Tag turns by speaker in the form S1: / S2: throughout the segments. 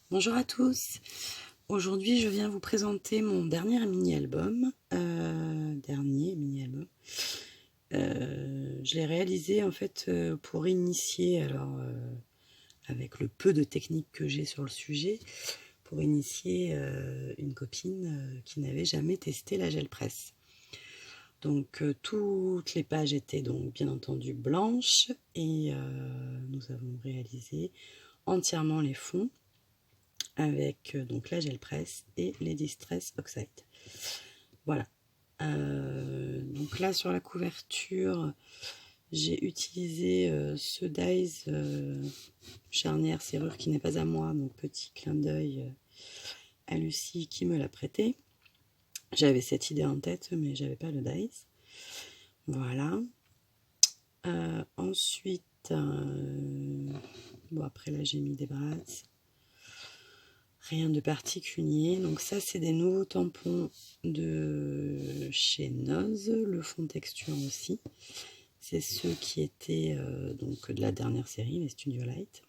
S1: Bonjour à tous. Aujourd'hui, je viens vous présenter mon dernier mini-album. Je l'ai réalisé en fait pour initier, avec le peu de technique que j'ai sur le sujet, pour initier une copine qui n'avait jamais testé la gel presse. Donc toutes les pages étaient donc bien entendu blanches et nous avons réalisé entièrement les fonds avec donc la gel press et les Distress Oxide. Voilà. Donc là sur la couverture, j'ai utilisé ce Dies charnière serrure qui n'est pas à moi, donc petit clin d'œil à Lucie qui me l'a prêté. J'avais cette idée en tête, mais j'avais pas le Dies. Voilà. Ensuite, bon après là j'ai mis des brasses. Rien de particulier. Donc ça, c'est des nouveaux tampons de chez Noz, le fond texture aussi. C'est ceux qui étaient donc de la dernière série, les Studio Light.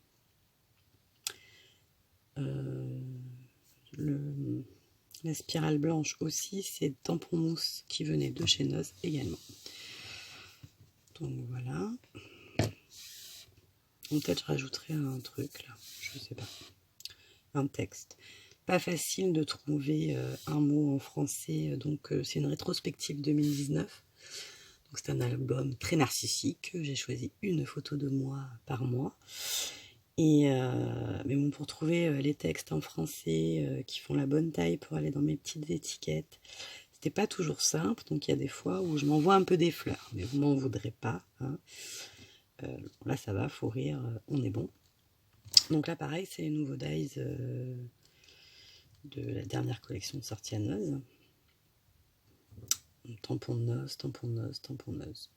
S1: La spirale blanche aussi, c'est tampon mousse qui venait de chez Noz également. Donc voilà. Peut-être je rajouterai un truc là, je sais pas. Un texte. Pas facile de trouver un mot en français, donc c'est une rétrospective 2019. Donc c'est un album très narcissique. J'ai choisi une photo de moi par mois. Et mais bon, pour trouver les textes en français qui font la bonne taille pour aller dans mes petites étiquettes, c'était pas toujours simple. Donc il y a des fois où je m'envoie un peu des fleurs, mais vous m'en voudrez pas. Hein. Là ça va, faut rire, on est bon. Donc là pareil, c'est les nouveaux Dies de la dernière collection sortie à Noz. Tampon de Noz, tampon de Noz, tampon de Noz.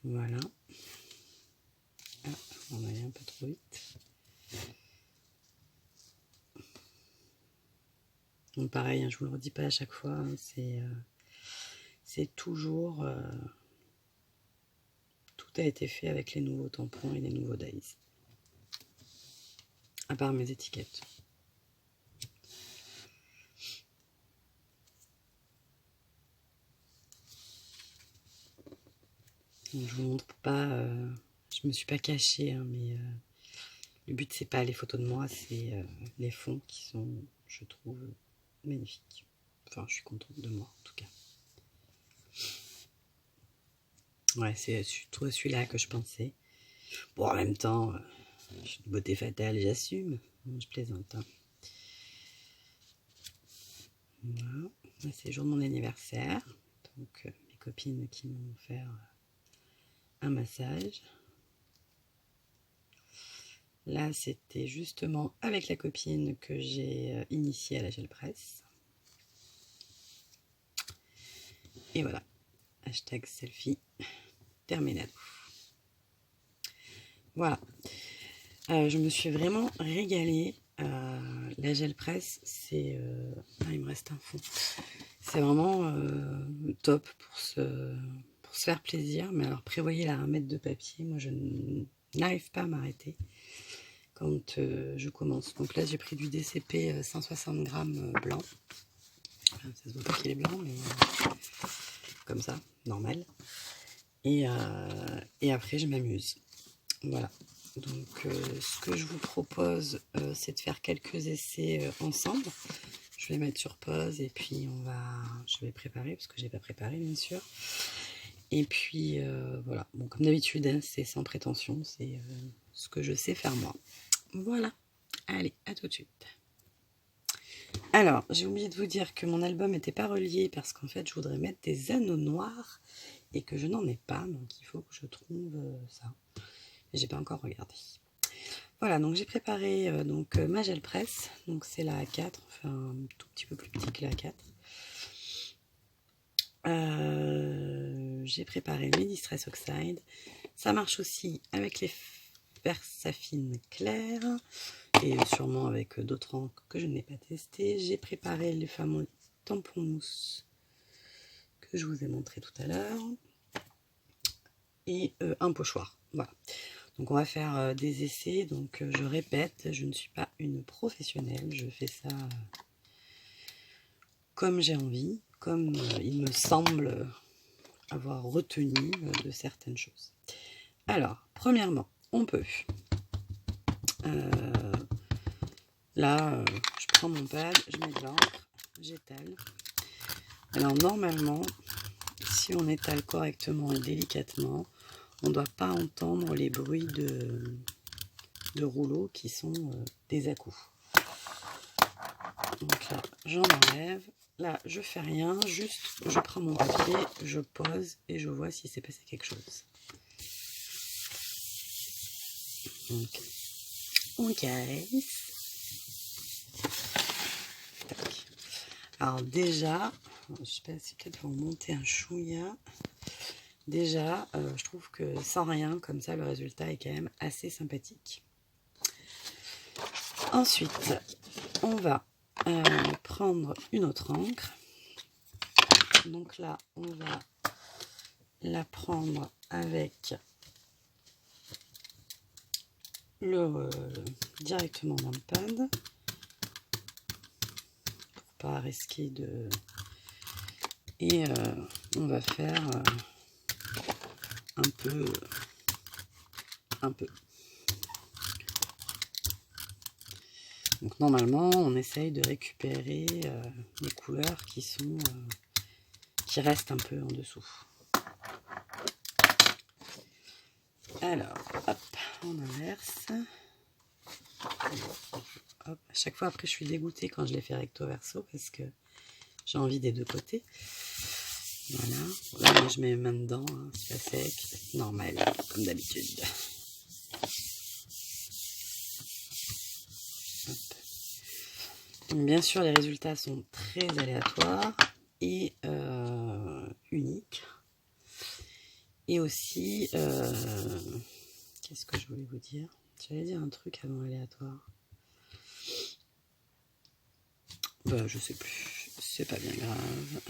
S1: Voilà. Ah, on allait un peu trop vite. Donc pareil, hein, je vous le redis pas à chaque fois, hein, c'est toujours... tout a été fait avec les nouveaux tampons et les nouveaux Dies. À part mes étiquettes. Donc, je vous montre pas... je me suis pas cachée, hein, mais le but c'est pas les photos de moi, c'est les fonds qui sont, je trouve, magnifiques. Enfin, je suis contente de moi en tout cas. Ouais, c'est celui-là que je pensais. Bon, en même temps, je suis de beauté fatale, j'assume. Je plaisante. Hein. Voilà. C'est le jour de mon anniversaire. Donc, mes copines qui m'ont offert un massage. Là, c'était justement avec la copine que j'ai initié à la gel presse. Et voilà. Hashtag selfie. Terminado. Voilà. Je me suis vraiment régalée. La gel presse, c'est... Ah, il me reste un fond. C'est vraiment top pour se faire plaisir. Mais alors, prévoyez là 1 mètre de papier. Moi, je n'arrive pas à m'arrêter quand je commence. Donc là, j'ai pris du DCP 160 grammes blanc. Enfin, ça se voit pas qu'il est blanc, mais comme ça, normal. Et après, je m'amuse. Voilà. Donc, ce que je vous propose, c'est de faire quelques essais ensemble. Je vais mettre sur pause et puis je vais préparer, parce que je n'ai pas préparé, bien sûr. Et puis, voilà. Bon, comme d'habitude, hein, c'est sans prétention. C'est ce que je sais faire moi. Voilà. Allez, à tout de suite. Alors, j'ai oublié de vous dire que mon album n'était pas relié parce qu'en fait, je voudrais mettre des anneaux noirs et que je n'en ai pas. Donc, il faut que je trouve ça. J'ai pas encore regardé. Voilà, donc j'ai préparé ma gel presse. Donc, c'est la A4, enfin un tout petit peu plus petit que la A4. J'ai préparé mes Distress Oxide. Ça marche aussi avec les Versafine clairs et sûrement avec d'autres encres que je n'ai pas testé. J'ai préparé les fameux tampons mousse que je vous ai montré tout à l'heure et un pochoir. Voilà. Donc on va faire des essais, donc je répète, je ne suis pas une professionnelle, je fais ça comme j'ai envie, comme il me semble avoir retenu de certaines choses. Alors, premièrement, on peut, là, je prends mon pad, je mets de l'encre, j'étale. Alors normalement, si on étale correctement et délicatement, on ne doit pas entendre les bruits de rouleaux qui sont des à-coups. Donc là, j'en enlève. Là, je fais rien, juste je prends mon papier, je pose et je vois s'il s'est passé quelque chose. Donc, on caresse. Tac. Alors déjà, je sais pas si peut-être pour monter un chouïa. Déjà, je trouve que sans rien, comme ça, le résultat est quand même assez sympathique. Ensuite, on va prendre une autre encre. Donc là, on va la prendre avec directement dans le pad pour pas risquer de... Et on va faire un peu. Donc normalement, on essaye de récupérer les couleurs qui sont qui restent un peu en dessous. Alors, hop, on inverse. Hop, à chaque fois après, je suis dégoûtée quand je les fais recto verso parce que j'ai envie des deux côtés. Voilà, là moi, je mets mes mains dedans, hein, c'est pas sec, normal, comme d'habitude. Donc bien sûr, les résultats sont très aléatoires et uniques. Et aussi, qu'est-ce que je voulais vous dire? J'allais dire un truc avant aléatoire. Bah, je sais plus, c'est pas bien grave.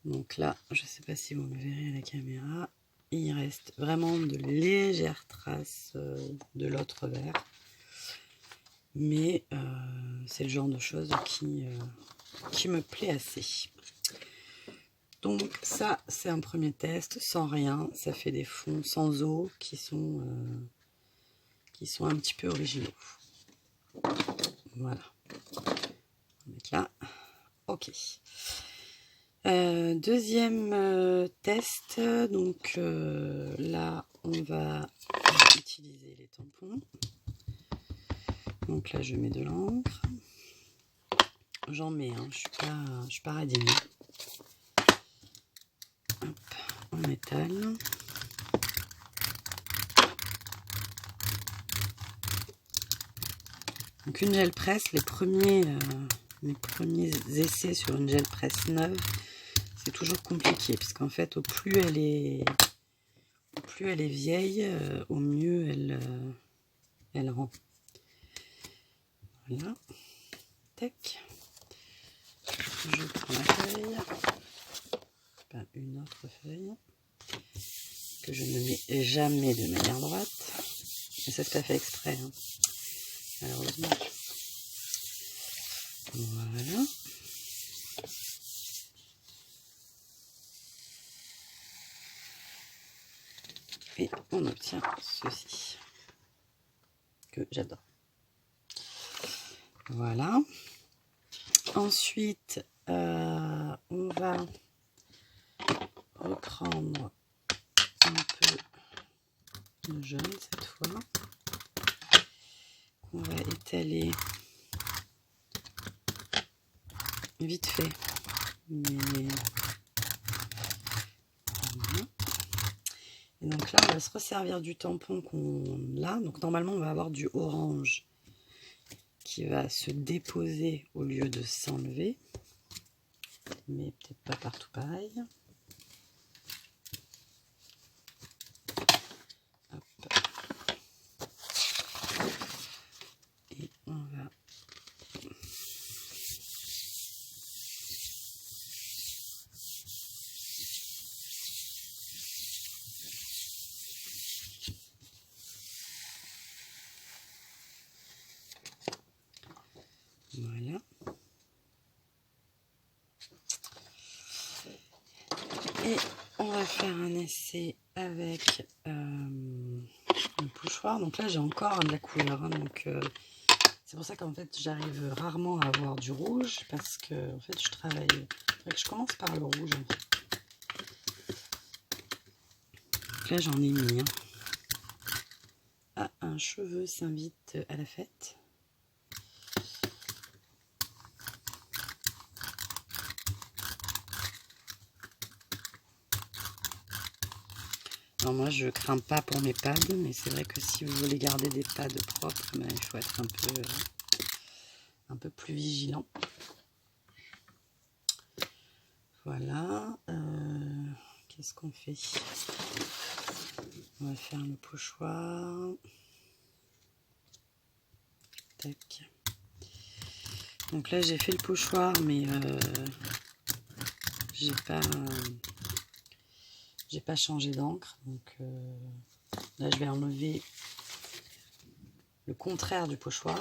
S1: Donc là, je sais pas si vous me verrez à la caméra, il reste vraiment de légères traces de l'autre vert. Mais c'est le genre de choses qui me plaît assez. Donc ça, c'est un premier test, sans rien. Ça fait des fonds sans eau qui sont un petit peu originaux. Voilà. On va mettre là. Ok. Deuxième test. Donc là, on va utiliser les tampons. Donc là, je mets de l'encre. J'en mets, hein, je suis pas radinée. Hop, en métal. Donc une gel presse, les premiers essais sur une gel presse neuve, c'est toujours compliqué parce qu'en fait, au plus elle est vieille, au mieux elle rend. Voilà. Tac. Je prends la feuille, pas une autre feuille que je ne mets jamais de manière droite. Et ça, c'est pas fait exprès, hein. Malheureusement. Voilà. Et on obtient ceci que j'adore. Voilà. Ensuite, on va reprendre un peu de jaune cette fois. On va étaler vite fait. Mais... voilà. Et donc là, on va se resservir du tampon qu'on a. Donc normalement, on va avoir du orange qui va se déposer au lieu de s'enlever. Mais peut-être pas partout pareil. Hop. Et on va Voilà. Et on va faire un essai avec le pochoir. Donc là, j'ai encore de la couleur. Hein, donc c'est pour ça qu'en fait, j'arrive rarement à avoir du rouge. Parce que en fait, je travaille... Il faudrait que je commence par le rouge. Donc là, j'en ai mis. Hein. Ah, un cheveu s'invite à la fête. Alors moi je crains pas pour mes pads, mais c'est vrai que si vous voulez garder des pads propres, ben, il faut être un peu plus vigilant. Voilà. Qu'est-ce qu'on fait? On va faire le pochoir. Tac. Donc là j'ai fait le pochoir, mais j'ai pas changé d'encre. Donc là je vais enlever le contraire du pochoir.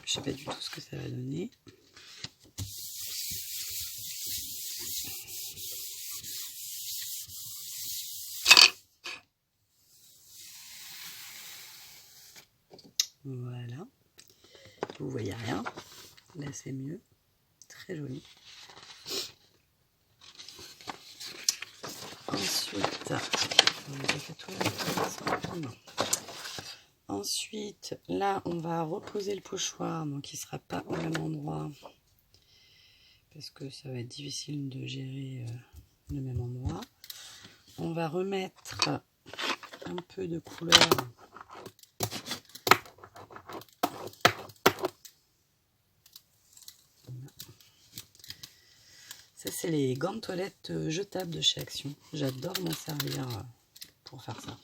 S1: Je sais pas du tout ce que ça va donner. Voilà. Vous voyez rien. Là c'est mieux. Très joli. Ensuite, là, on va reposer le pochoir, donc il ne sera pas au même endroit, parce que ça va être difficile de gérer le même endroit. On va remettre un peu de couleur. Ça, c'est les gants de toilette jetables de chez Action. J'adore m'en servir pour faire ça.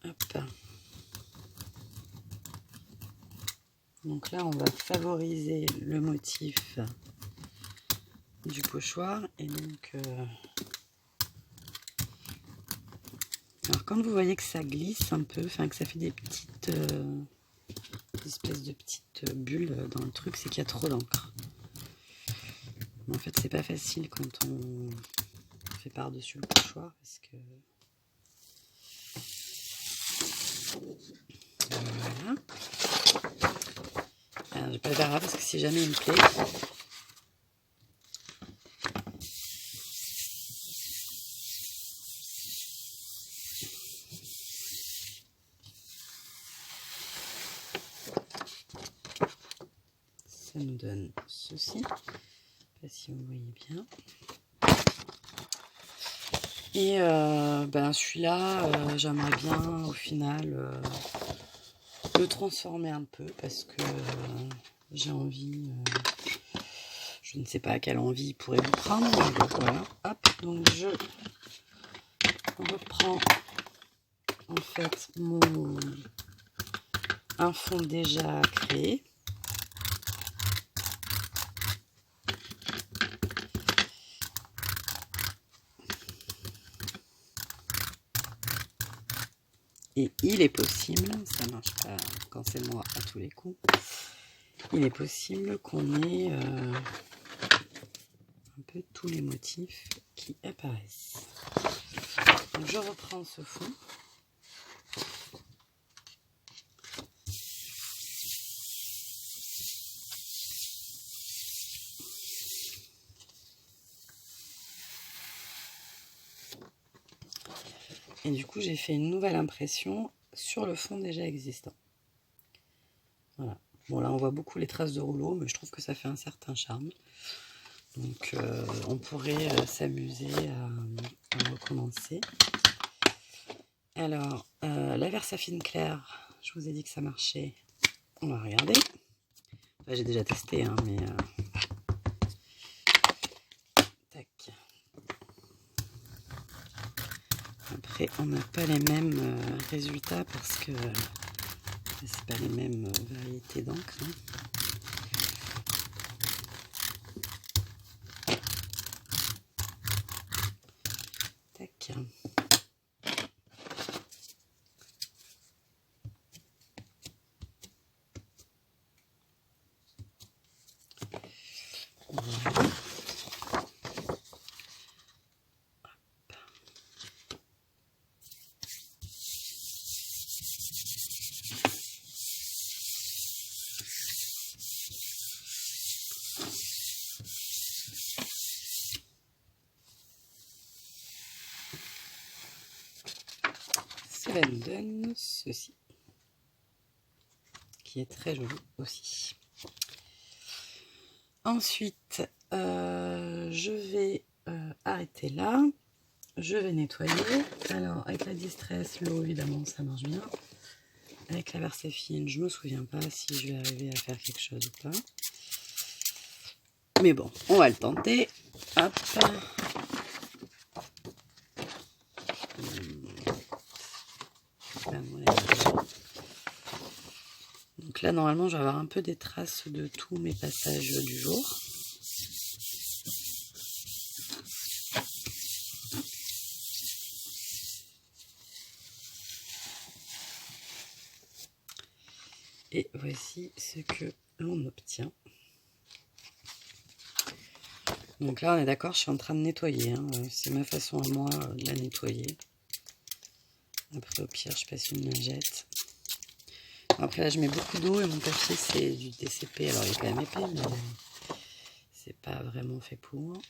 S1: Hop. Donc là, on va favoriser le motif du pochoir. Et donc, alors quand vous voyez que ça glisse un peu, enfin que ça fait des petites espèces de petites bulles dans le truc, c'est qu'il y a trop d'encre. En fait, c'est pas facile quand on fait par-dessus le pochoir parce que voilà. Alors, je vais pas le faire parce que si jamais il me plaît. Ça nous donne ceci. Je sais pas si vous voyez bien. Et ben celui-là, j'aimerais bien au final le transformer un peu parce que j'ai envie. Je ne sais pas à quelle envie il pourrait vous prendre. Donc voilà. Hop. Donc je reprends en fait un fond déjà créé. Et il est possible, ça marche pas quand c'est moi à tous les coups, il est possible qu'on ait un peu tous les motifs qui apparaissent. Donc je reprends ce fond. Et du coup, j'ai fait une nouvelle impression sur le fond déjà existant. Voilà. Bon, là, on voit beaucoup les traces de rouleau, mais je trouve que ça fait un certain charme. Donc, on pourrait s'amuser à recommencer. Alors, la Versafine claire, je vous ai dit que ça marchait. On va regarder. Enfin, j'ai déjà testé, hein, mais... Tac. Après, on n'a pas les mêmes résultats parce que c'est pas les mêmes variétés d'encre. Hein. Tac. cela nous donne ceci, qui est très joli aussi. Ensuite, je vais arrêter là. Je vais nettoyer. Alors, avec la Distress, l'eau, évidemment, ça marche bien. Avec la Versafine, je me souviens pas si je vais arriver à faire quelque chose ou pas. Mais bon, on va le tenter. Hop. Donc là, normalement, je vais avoir un peu des traces de tous mes passages du jour. Et voici ce que l'on obtient. Donc là, on est d'accord, je suis en train de nettoyer. Hein. C'est ma façon à moi de la nettoyer. Après, au pire, je passe une lingette. Après, là, je mets beaucoup d'eau et mon papier, c'est du DCP. Alors, il est quand même épais, mais c'est pas vraiment fait pour.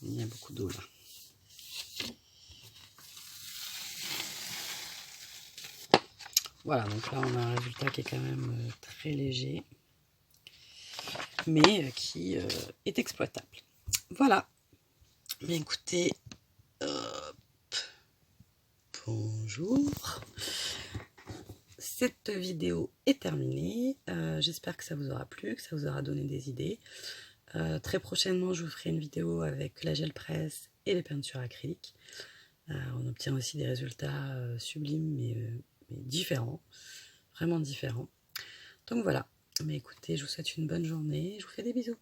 S1: Il y a beaucoup d'eau là. Voilà, donc là on a un résultat qui est quand même très léger, mais qui est exploitable. Voilà. Bien écoutez, bonjour. Cette vidéo est terminée. J'espère que ça vous aura plu, que ça vous aura donné des idées. Très prochainement, je vous ferai une vidéo avec la gel presse et les peintures acryliques. On obtient aussi des résultats sublimes, mais différents, vraiment différents. Donc voilà, mais écoutez, je vous souhaite une bonne journée, je vous fais des bisous.